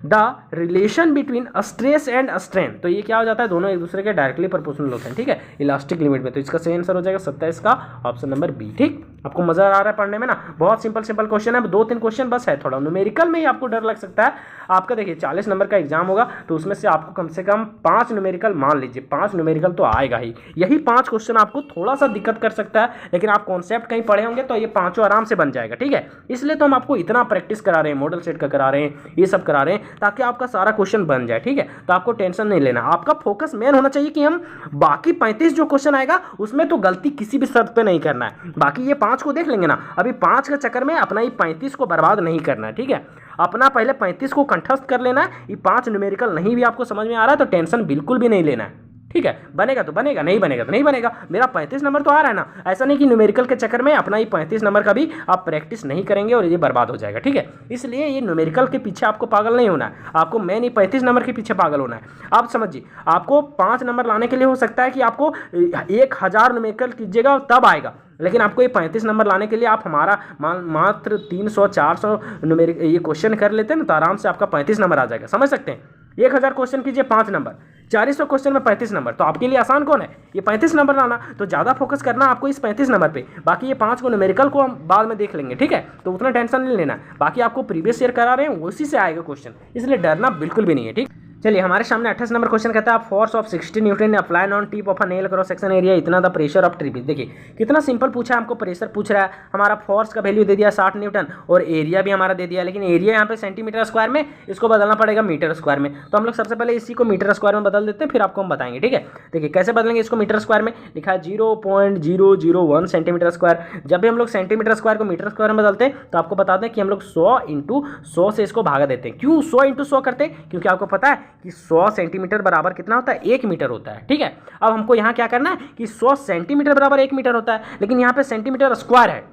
the relation between stress and strain. तो ये क्या हो जाता है, दोनों एक दूसरे के डायरेक्टली प्रोपोर्शनल होते हैं, ठीक है, इलास्टिक लिमिट में। तो इसका सही आंसर हो जाएगा 27 का ऑप्शन नंबर बी। ठीक, आपको मजा आ रहा है पढ़ने में ना, बहुत सिंपल क्वेश्चन है, 2-3 क्वेश्चन बस है, थोड़ा न्यूमेरिकल में ही आपको डर लग सकता है। आपका देखिए 40 नंबर का एग्जाम होगा, तो उसमें से आपको कम से कम 5 न्यूमेरिकल, मान लीजिए 5 न्यूमेरिकल तो आएगा ही। यही 5 क्वेश्चन आपको थोड़ा सा दिक्कत कर सकता है, लेकिन आप कॉन्सेप्ट कहीं पढ़े होंगे तो ये 5 आराम से बन जाएगा, ठीक है। इसलिए तो हम आपको इतना प्रैक्टिस करा रहे हैं, मॉडल सेट का करा रहे हैं, ये सब करा रहे हैं, ताकि आपका सारा क्वेश्चन बन जाए, ठीक है। तो आपको टेंशन नहीं लेना, आपका फोकस मेन होना चाहिए कि हम बाकी 35 जो क्वेश्चन आएगा उसमें तो गलती किसी भी शर्त पे नहीं करना है। बाकी ये 5 को देख लेंगे ना, अभी 5 के चक्कर में अपना ये 35 को बर्बाद नहीं करना है, ठीक है। अपना पहले 35 को कंठस्थ कर लेना है। ये 5 न्यूमेरिकल नहीं भी आपको समझ में आ रहा है तो टेंशन बिल्कुल भी नहीं लेना है, ठीक है। बनेगा तो बनेगा, नहीं बनेगा तो नहीं बनेगा। मेरा 35 नंबर तो आ रहा है ना, ऐसा नहीं कि न्यूमेरिकल के चक्कर में अपना ये 35 नंबर का भी आप प्रैक्टिस नहीं करेंगे और ये बर्बाद हो जाएगा, ठीक है। इसलिए ये न्यूमेरिकल के पीछे आपको पागल नहीं होना है, आपको मेन ये 35 नंबर के पीछे पागल होना है। आप समझिए, आपको 5 नंबर लाने के लिए हो सकता है कि आपको 1000 न्यूमेरिकल कीजिएगा तब आएगा, लेकिन आपको ये 35 नंबर लाने के लिए आप हमारा मात्र 300-400 न्यूमेरिक ये क्वेश्चन कर लेते हैं ना, तो आराम से आपका 35 नंबर आ जाएगा, समझ सकते हैं। 1000 क्वेश्चन कीजिए 5 नंबर, 400 क्वेश्चन में 35 नंबर, तो आपके लिए आसान कौन है, ये 35 नंबर लाना। तो ज़्यादा फोकस करना आपको इस 35 नंबर पे, बाकी ये 5 को न्यूमेरिकल को हम बाद में देख लेंगे, ठीक है। तो उतना टेंशन नहीं लेना, बाकी आपको प्रीवियस ईयर करा रहे हैं उसी से आएगा क्वेश्चन, इसलिए डरना बिल्कुल भी नहीं है, ठीक। चलिए हमारे सामने 28 नंबर क्वेश्चन कहता है force of 60 Newton apply on tip of a nail cross section area इतना द प्रेशर ऑफ ट्रिप। देखिए कितना सिंपल पूछा है, हमको प्रेशर पूछ रहा है, हमारा फोर्स का वैल्यू दे दिया 60 न्यूटन और एरिया भी हमारा दे दिया, लेकिन एरिया यहाँ पे सेंटीमीटर स्क्वायर में, इसको बदलना पड़ेगा मीटर स्क्वायर में। तो हम लोग सबसे पहले इसी को मीटर स्क्वायर में बदल देते हैं, फिर आपको हम बताएंगे, ठीक है। देखिए कैसे बदलेंगे इसको मीटर स्क्वायर में, लिखा है 0.001 सेंटीमीटर स्क्वायर। जब भी हम लोग सेंटीमीटर स्क्वायर को मीटर स्क्वायर में बदलते हैं तो आपको बता दें कि हम लोग 100 × 100 से इसको भागा देते हैं। क्यों 100 × 100 करते हैं, क्योंकि आपको पता है कि 100 सेंटीमीटर बराबर कितना होता है, 1 मीटर होता है, ठीक है। अब हमको यहाँ क्या करना है कि 100 सेंटीमीटर बराबर 1 मीटर होता है, लेकिन यहाँ पे सेंटीमीटर स्क्वायर है,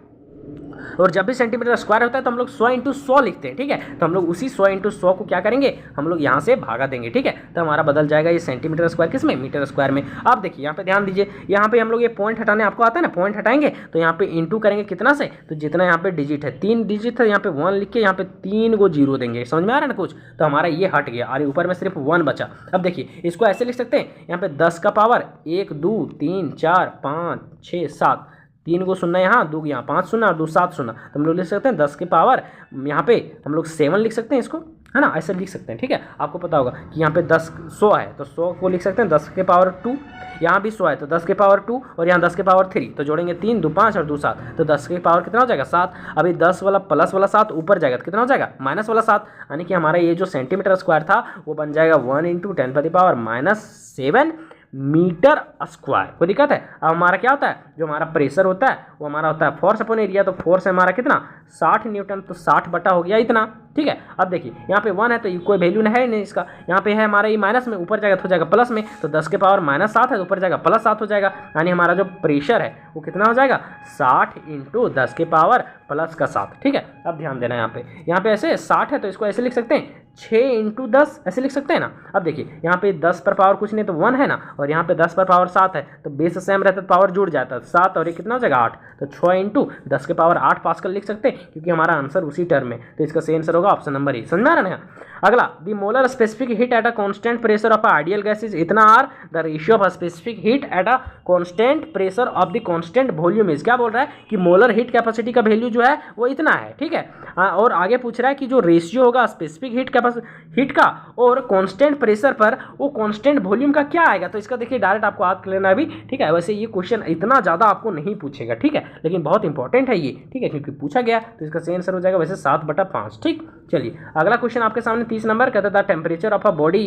और जब भी सेंटीमीटर स्क्वायर होता है तो हम लोग 100 × 100 लिखते हैं, ठीक है। तो हम लोग उसी 100 × 100 को क्या करेंगे, हम लोग यहाँ से भागा देंगे, ठीक है। तो हमारा बदल जाएगा ये सेंटीमीटर स्क्वायर किस में, मीटर स्क्वायर में। अब देखिए यहाँ पे ध्यान दीजिए, यहाँ पे हम लोग ये पॉइंट हटाने, आपको आता है ना, पॉइंट हटाएंगे तो यहाँ पे इंटू करेंगे कितना से, तो जितना यहाँ पे डिजिट है 3 डिजिट है, यहाँ पे 1 लिख के यहाँ पे 3 को 0 देंगे, समझ में आ रहा है ना कुछ। तो हमारा ये हट गया और ऊपर में सिर्फ 1 बचा। अब देखिए इसको ऐसे लिख सकते हैं, यहाँ पे 10 का पावर 1 2 3 4 5 6 7, 3 को 0 यहाँ, 2 यहाँ, 5 0 और 2 7 0, तो हम लोग लिख सकते हैं 10 के पावर यहाँ पे हम लोग 7 लिख सकते हैं इसको, है ना, ऐसे लिख सकते हैं। ठीक है, आपको पता होगा कि यहाँ पे 10 100 है तो 100 को लिख सकते हैं 10 के पावर 2, यहाँ भी 100 है तो 10 के पावर 2 और यहाँ 10 के पावर 3, तो जोड़ेंगे 3 2 5 और 2 7, तो 10 के पावर कितना हो जाएगा 7। अभी 10 वाला प्लस वाला 7 ऊपर जाएगा तो कितना हो जाएगा माइनस वाला 7, यानी कि हमारा ये जो सेंटीमीटर स्क्वायर था वो बन जाएगा 1 × 10⁻⁷ मीटर स्क्वायर। कोई दिक्कत है? अब हमारा क्या होता है, जो हमारा प्रेशर होता है वो हमारा होता है फोर्स अपॉन एरिया, तो फोर्स है हमारा कितना 60 न्यूटन, तो 60 बटा हो गया इतना। ठीक है, अब देखिए यहाँ पे 1 है तो कोई वैल्यू है नहीं इसका, यहाँ पे है हमारा ये माइनस में, ऊपर जाएगा तो हो जाएगा प्लस में, तो 10 के पावर -7 है तो ऊपर जाएगा +7 हो जाएगा, यानी हमारा जो प्रेशर है वो कितना हो जाएगा 60 × 10 के पावर +7। ठीक है, अब ध्यान देना यहाँ पे ऐसे 60 है तो इसको ऐसे लिख सकते हैं 6 × 10 ऐसे लिख सकते हैं ना। अब देखिए यहाँ पे 10 पर पावर कुछ नहीं तो 1 है ना, और यहाँ पे 10 पर पावर 7 है तो बेस सेम रहता है तो पावर जुड़ जाता है 7 और ये कितना हो जाएगा 8, तो 6 × 10 के पावर 8 पास्कल लिख सकते हैं क्योंकि हमारा आंसर उसी टर्म में, तो इसका सही आंसर होगा ऑप्शन नंबर ए। समझ में आ रहा है ना। अगला, the molar specific heat at a constant pressure of ideal gas is इतना R, the ratio of specific heat at a constant pressure of the constant volume is, क्या बोल रहा है कि मोलर हीट कैपेसिटी का वैल्यू जो है वो इतना है। ठीक है, और आगे पूछ रहा है कि जो रेशियो होगा स्पेसिफिक हीट का और कांस्टेंट प्रेशर पर वो कांस्टेंट वॉल्यूम का क्या आएगा, तो इसका देखिए डायरेक्ट आपको याद कर लेना है अभी। ठीक है, वैसे ये क्वेश्चन इतना ज़्यादा आपको नहीं पूछेगा, ठीक है, लेकिन बहुत इंपॉर्टेंट है ये। ठीक है, क्योंकि पूछा गया तो इसका सही आंसर हो जाएगा वैसे 7/5। ठीक, चलिए अगला क्वेश्चन आपके सामने 30 नंबर कहता था टेम्परेचर ऑफ अ बॉडी।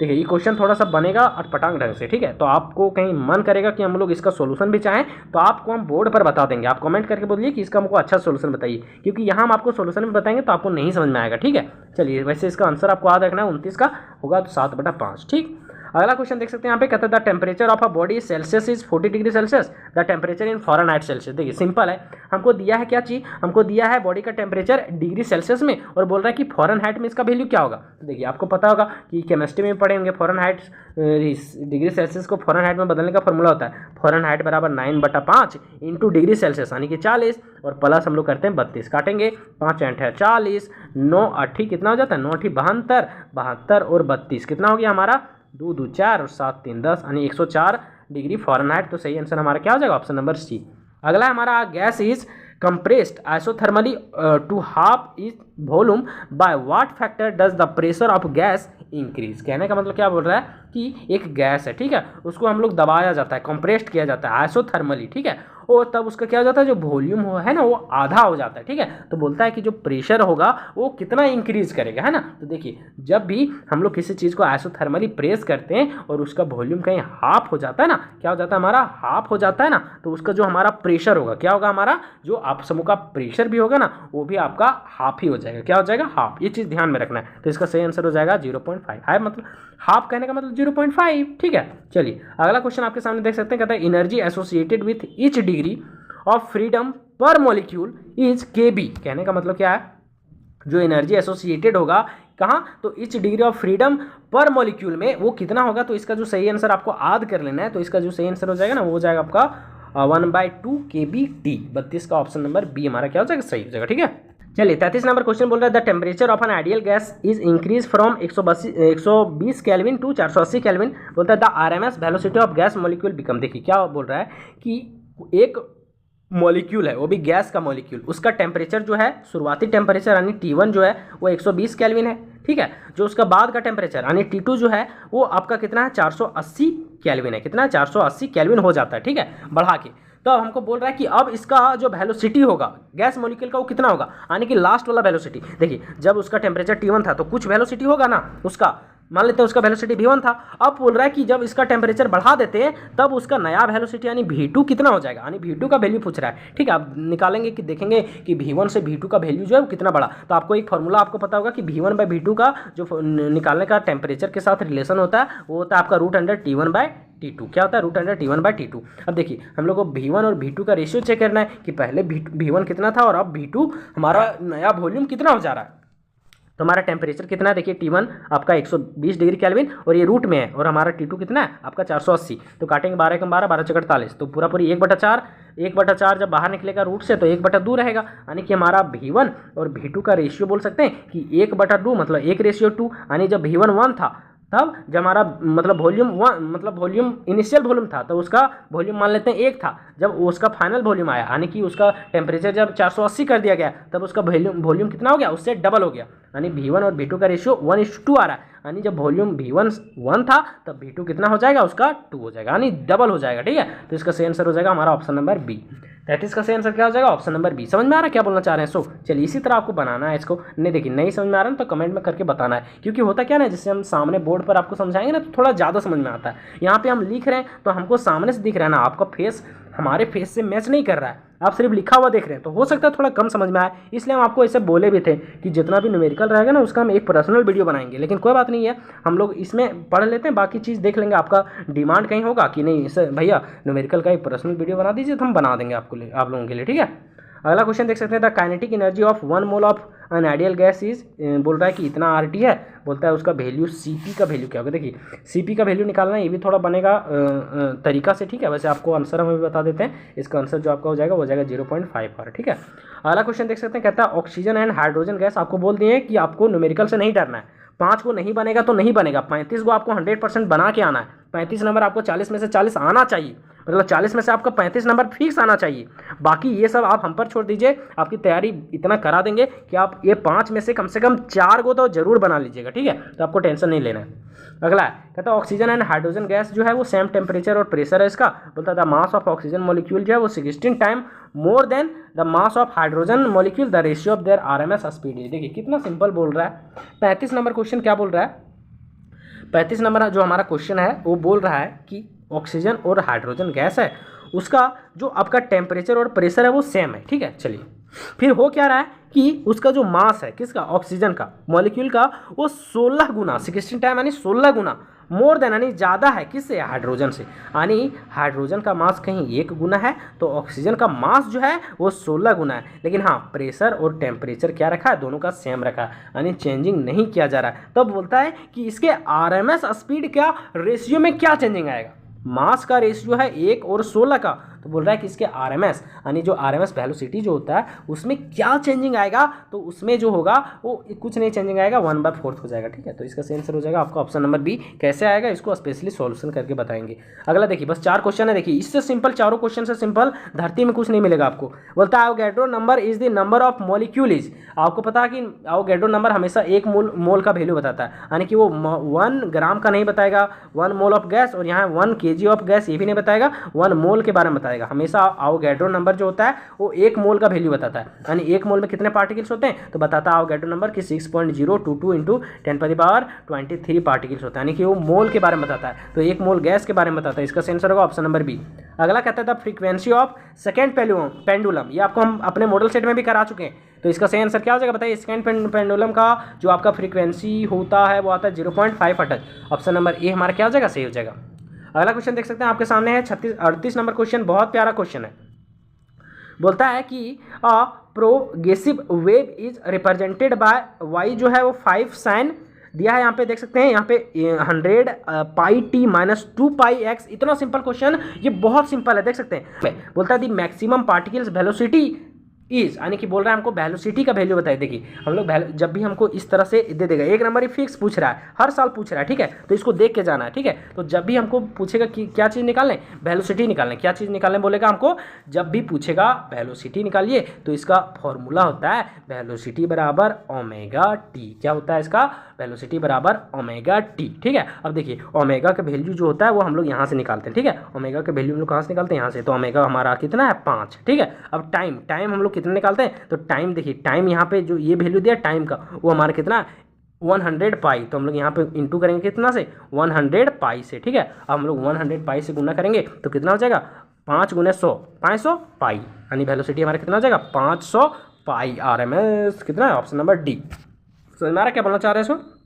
देखिए ये क्वेश्चन थोड़ा सा बनेगा अटपटांग ढंग से। ठीक है, तो आपको कहीं मन करेगा कि हम लोग इसका सोल्यूशन भी चाहें तो आपको हम बोर्ड पर बता देंगे, आप कमेंट करके बोलिए कि इसका हमको अच्छा सोल्यूशन बताइए, क्योंकि यहाँ हम आपको सोल्यूशन भी बताएंगे तो आपको नहीं समझ में आएगा। ठीक है, चलिए वैसे इसका आंसर आपको याद रखना है 29 का होगा तो 7/5। ठीक, अगला क्वेश्चन देख सकते हैं यहाँ पे कहता है the temperature of a body Celsius is 40 degree Celsius, the temperature in Fahrenheit Celsius. देखिए सिंपल है, हमको दिया है क्या चीज़, हमको दिया है बॉडी का टेम्परेचर डिग्री सेल्सियस में और बोल रहा है कि फ़ारेनहाइट में इसका वैल्यू क्या होगा। तो देखिए आपको पता होगा कि केमिस्ट्री में पढ़े होंगे फ़ारेनहाइट डिग्री सेल्सियस को फ़ारेनहाइट में बदलने का फॉर्मूला होता है फ़ारेनहाइट बराबर 9/5 × डिग्री सेल्सियस यानी कि 40 और प्लस हम लोग करते हैं 32, काटेंगे 5 × 8 40, 9 8 कितना हो जाता है 9 8 72, 72 और 32 कितना हो गया हमारा 2 2 4 और 7 3 10 यानी 104 डिग्री फ़ारेनहाइट। तो सही आंसर हमारा क्या हो जाएगा ऑप्शन नंबर सी। अगला हमारा gas is compressed isothermally to half its volume by what factor does the pressure of gas increase। कहने का मतलब क्या बोल रहा है कि एक गैस है, ठीक है, उसको हम लोग दबाया जाता है, कंप्रेस्ड किया जाता है आइसोथर्मली, ठीक है, और तब उसका क्या हो जाता है जो वॉल्यूम है ना वो आधा हो जाता है। ठीक है, तो बोलता है कि जो प्रेशर होगा वो कितना इंक्रीज करेगा, है ना। तो देखिए जब भी हम लोग किसी चीज़ को आइसोथर्मली प्रेस करते हैं और उसका वॉल्यूम कहीं हाफ हो जाता है ना, क्या हो जाता है हमारा हाफ हो जाता है ना, तो उसका जो हमारा प्रेशर होगा क्या होगा हमारा जो आप समूह का प्रेशर भी होगा ना वो भी आपका हाफ ही हो जाएगा। क्या हो जाएगा हाफ, ये चीज़ ध्यान में रखना है। तो इसका सही आंसर हो जाएगा 0.5 है, मतलब हाफ कहने का मतलब 0.5। ठीक है, चलिए अगला क्वेश्चन आपके सामने देख सकते हैं, कहता है energy associated with each degree of freedom पर मॉलिक्यूल इज KB। कहने का मतलब क्या है, जो एनर्जी एसोसिएटेड होगा कहाँ, तो ईच डिग्री ऑफ फ्रीडम पर मॉलिक्यूल में वो कितना होगा। तो इसका जो सही आंसर आपको याद कर लेना है, तो इसका जो सही आंसर हो जाएगा ना वो हो जाएगा आपका 1/2 kBT। 32 का ऑप्शन नंबर बी हमारा क्या हो जाएगा सही हो जाएगा। ठीक है, चलिए 33 नंबर क्वेश्चन बोल रहा है the temperature of an ideal gas is increase from 120 kelvin to 480 kelvin. बोलता है the RMS velocity of gas molecule become. देखिए क्या बोल रहा है कि एक मॉलिक्यूल है वो भी गैस का मॉलिक्यूल, उसका टेम्परेचर जो है शुरुआती टेम्परेचर यानी T1 जो है वो 120 केल्विन है। ठीक है, जो उसका बाद का टेम्परेचर यानी T2 जो है वो आपका कितना है 480 केल्विन है। कितना है 480 केल्विन हो जाता है। ठीक है, बढ़ा के तो अब हमको बोल रहा है कि अब इसका जो वेलोसिटी होगा गैस मॉलिक्यूल का वो कितना होगा, यानी कि लास्ट वाला वेलोसिटी। देखिए जब उसका टेम्परेचर T1 था तो कुछ वेलोसिटी होगा ना उसका, मान लेते हैं उसका वेलोसिटी V1 था। अब बोल रहा है कि जब इसका टेम्परेचर बढ़ा देते हैं तब उसका नया वेलोसिटी यानी V2 कितना हो जाएगा, यानी V2 का वैल्यू पूछ रहा है। ठीक है, आप निकालेंगे कि देखेंगे कि V1 से V2 का वैल्यू जो है वो कितना बढ़ा। तो आपको एक फॉर्मूला आपको पता होगा कि V1/V2 का जो निकालने का टेम्परेचर के साथ रिलेशन होता है वो होता है आपका √T1/T2। क्या होता है √T1/T2। अब देखिए हम लोग को V1 और V2 का रेशियो चेक करना है कि पहले V1 कितना था और अब V2 हमारा नया वॉल्यूम कितना हो जा रहा है। तो हमारा टेम्परेचर कितना है, देखिए T1 आपका 120 डिग्री केल्विन और ये रूट में है, और हमारा T2 कितना है आपका 480। तो काटेंगे 12 × 12 12 × 48, तो पूरा 1/4 जब बाहर निकलेगा रूट से तो 1/2 रहेगा, यानी कि हमारा V1 और V2 का रेशियो बोल सकते हैं कि 1/2 मतलब 1:2, यानी जब V1 1 था तब जब हमारा मतलब वॉल्यूम वन मतलब वॉल्यूम इनिशियल वॉल्यूम था तो उसका वॉल्यूम मान लेते हैं 1 था, जब उसका फाइनल वॉल्यूम आया यानी कि उसका टेम्परेचर जब 480 कर दिया गया तब उसका वॉल्यूम कितना हो गया, उससे डबल हो गया, यानी V1 और V2 का रेशियो 1:2 आ रहा है, यानी जब वॉल्यूम V1 1 था तब V2 कितना हो जाएगा, उसका 2 हो जाएगा, यानी डबल हो जाएगा। ठीक है, तो इसका सही आंसर हो जाएगा हमारा ऑप्शन नंबर बी। 33 का सही आंसर क्या हो जाएगा, ऑप्शन नंबर बी। समझ में आ रहा है क्या बोलना चाह रहे हैं? सो चलिए इसी तरह आपको बनाना है इसको। नहीं देखिए नहीं समझ में आ रहा है तो कमेंट में करके बताना है, क्योंकि होता क्या ना, जैसे हम सामने बोर्ड पर आपको समझाएंगे ना तो थोड़ा ज़्यादा समझ में आता है। यहाँ पे हम लिख रहे हैं तो हमको सामने से दिख रहा है ना, आपका फेस हमारे फेस से मैच नहीं कर रहा है, आप सिर्फ लिखा हुआ देख रहे हैं तो हो सकता है थोड़ा कम समझ में आए, इसलिए हम आपको ऐसे बोले भी थे कि जितना भी न्यूमेरिकल रहेगा ना उसका हम एक पर्सनल वीडियो बनाएंगे। लेकिन कोई बात नहीं है, हम लोग इसमें पढ़ लेते हैं, बाकी चीज़ देख लेंगे। आपका डिमांड कहीं होगा कि नहीं इसे भैया न्यूमेरिकल का एक पर्सनल वीडियो बना दीजिए, तो हम बना देंगे आप लोगों के लिए। ठीक है, अगला क्वेश्चन देख सकते हैं, the kinetic energy of 1 mole of an ideal gas is, बोल रहा है कि इतना RT है, बोलता है उसका वैल्यू CP का वैल्यू क्या होगा। देखिए CP का वैल्यू निकालना ये भी थोड़ा बनेगा तरीका से। ठीक है, वैसे आपको आंसर हम भी बता देते हैं, इसका आंसर जो आपका हो जाएगा वो हो जाएगा 0.5 ठीक है। अगला क्वेश्चन देख सकते हैं, कहता है ऑक्सीजन एंड हाइड्रोजन गैस, आपको बोल दिए कि आपको न्यूमेरिकल से नहीं डरना है, 5 को नहीं बनेगा तो नहीं बनेगा, 35 को आपको 100% बना के आना है, 35 नंबर आपको 40 में से 40 आना चाहिए, मतलब 40 में से आपका 35 नंबर फिक्स आना चाहिए। बाकी ये सब आप हम पर छोड़ दीजिए, आपकी तैयारी इतना करा देंगे कि आप ये 5 में से कम 4 को तो जरूर बना लीजिएगा। ठीक है, तो आपको टेंशन नहीं लेना है। अगला है, कहता है ऑक्सीजन एंड हाइड्रोजन गैस जो है वो सेम टेम्परेचर और प्रेशर है इसका, बोलता है the mass of oxygen molecule जो है वो 16 time more than the mass of hydrogen molecule, the ratio of their RMS speed. देखिए कितना सिंपल बोल रहा है। 35 नंबर क्वेश्चन क्या बोल रहा है, 35 नंबर जो हमारा क्वेश्चन है वो बोल रहा है कि ऑक्सीजन और हाइड्रोजन गैस है, उसका जो आपका टेम्परेचर और प्रेशर है वो सेम है। ठीक है, चलिए फिर हो क्या रहा है कि उसका जो मास है किसका, ऑक्सीजन का मॉलिक्यूल का, वो 16 गुना 16 टाइम यानी 16 गुना मोर देन यानी ज़्यादा है किससे, हाइड्रोजन से, यानी हाइड्रोजन का मास कहीं 1 गुना है तो ऑक्सीजन का मास जो है वो 16 गुना है। लेकिन हाँ प्रेशर और टेम्परेचर क्या रखा है, दोनों का सेम रखा है, यानी चेंजिंग नहीं किया जा रहा है। तो बोलता है कि इसके RMS स्पीड क्या रेशियो में क्या चेंजिंग आएगा, मास का रेशियो है 1 और 16 का, तो बोल रहा है कि इसके RMS यानी जो RMS वेलोसिटी जो होता है उसमें क्या चेंजिंग आएगा, तो उसमें जो होगा वो कुछ नहीं चेंजिंग आएगा, 1/4 हो जाएगा। ठीक है, तो इसका सही आंसर हो जाएगा आपका ऑप्शन नंबर बी। कैसे आएगा इसको स्पेशली सॉल्यूशन करके बताएंगे। अगला देखिए बस 4 क्वेश्चन है, देखिए इससे सिंपल, चारों क्वेश्चन से सिंपल धरती में कुछ नहीं मिलेगा आपको। बोलता है Avogadro number is the number of molecule is, आपको पता है कि अवोगाड्रो नंबर हमेशा 1 मोल का वैल्यू बताता है, यानी कि वो 1 ग्राम का नहीं बताएगा, 1 मोल ऑफ गैस, और यहाँ 1 kg ऑफ गैस ये भी नहीं बताएगा, 1 मोल के बारे में बताएगा। हमेशा अवोगाड्रो नंबर जो होता है वो 1 मोल का वैल्यू बताता है, यानी 1 मोल में कितने पार्टिकल्स होते हैं, तो बताता है अवोगाड्रो नंबर कि 6.022 इंटू 10⁻23 पार्टिकल्स होता है, यानी कि वो मोल के बारे में बताता है, तो 1 मोल गैस के बारे में बताता है। इसका आंसर होगा ऑप्शन नंबर बी। अगला कहता था फ्रीक्वेंसी ऑफ सेकेंड पेंडुलम, ये आपको हम अपने मॉडल सेट में भी करा चुके हैं, तो इसका सही आंसर क्या हो जाएगा बताइए। सेकेंड पेंडुलम का जो आपका फ्रीक्वेंसी होता है वो आता है 0.5 हर्ट्ज, ऑप्शन नंबर ए हमारा क्या हो जाएगा, सही हो जाएगा। अगला क्वेश्चन देख सकते हैं आपके सामने है 38 नंबर क्वेश्चन, बहुत प्यारा क्वेश्चन है। बोलता है कि progressive wave is represented by Y, जो है वो 5 साइन दिया है, यहाँ पे देख सकते हैं, यहाँ पे 100 πt-2πx, इतना सिंपल क्वेश्चन, ये बहुत सिंपल है, देख सकते हैं। बोलता है the maximum particles velocity is, यानी कि बोल रहा है हमको वेलोसिटी का वैल्यू बताइए। देखिए हम लोग जब भी हमको इस तरह से दे देगा, 1 नंबर ही फिक्स पूछ रहा है, हर साल पूछ रहा है, ठीक है, तो इसको देख के जाना है। ठीक है, तो जब भी हमको पूछेगा कि क्या चीज़ निकालने, वेलोसिटी निकालने, क्या चीज़ निकालने बोलेगा हमको, जब भी पूछेगा वेलोसिटी निकालिए, तो इसका फॉर्मूला होता है वेलोसिटी बराबर ओमेगा टी। क्या होता है इसका, वेलोसिटी बराबर ओमेगा टी। ठीक है, अब देखिए ओमेगा का वैल्यू जो होता है वो हम लोग यहाँ से निकालते हैं। ठीक है, ओमेगा का वैल्यू हम लोग कहाँ से निकालते हैं, यहाँ से, तो ओमेगा हमारा कितना है 5। ठीक है, अब टाइम हम लोग कितना निकालते हैं, तो टाइम देखिए, टाइम यहाँ पे जो ये वैल्यू दिया टाइम का वो हमारा कितना 100 पाई, तो हम लोग यहाँ पे इंटू करेंगे कितना से, 100 पाई से। ठीक है, अब हम लोग 100 पाई से गुना करेंगे तो कितना हो जाएगा, 5 × 100 500 पाई, यानी वेलोसिटी हमारा कितना हो जाएगा 500 पाई। RMS कितना है, ऑप्शन नंबर डी। समझ में आ रहा क्या बोलना चाह रहे हैं इसको।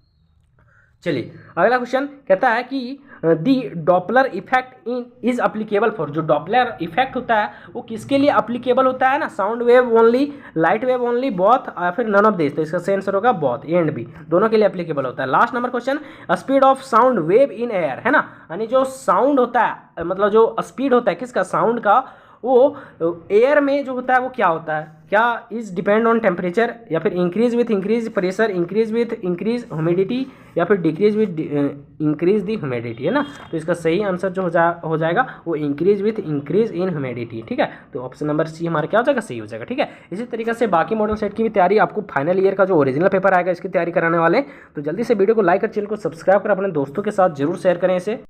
चलिए अगला क्वेश्चन कहता है कि the Doppler effect is applicable for, जो डॉपलर इफेक्ट होता है वो किसके लिए अप्लीकेबल होता है ना, sound wave only, light wave only, both, या फिर नन ऑफ दिस, तो इसका सही आंसर होगा बोथ, ए एंड बी, दोनों के लिए अप्लीकेबल होता है। Last number question, speed of sound wave in air, है ना, यानी जो साउंड होता है, मतलब जो स्पीड होता है किसका, साउंड का, वो एयर में जो होता है वो क्या होता है, क्या इज डिपेंड ऑन टेम्परेचर, या फिर increase with increase pressure, increase with increase humidity, या फिर decrease with increase the humidity, है ना। तो इसका सही आंसर जो हो जाएगा वो increase with increase in humidity, ठीक है। तो ऑप्शन नंबर सी हमारा क्या हो जाएगा, सही हो जाएगा, ठीक है। इसी तरीके से बाकी मॉडल सेट की भी तैयारी, आपको फाइनल ईयर का जो ओरिजिनल पेपर आएगा इसकी तैयारी कराने वाले, तो जल्दी से वीडियो को लाइक और चैनल को सब्सक्राइब कर अपने दोस्तों के साथ जरूर शेयर करें इसे।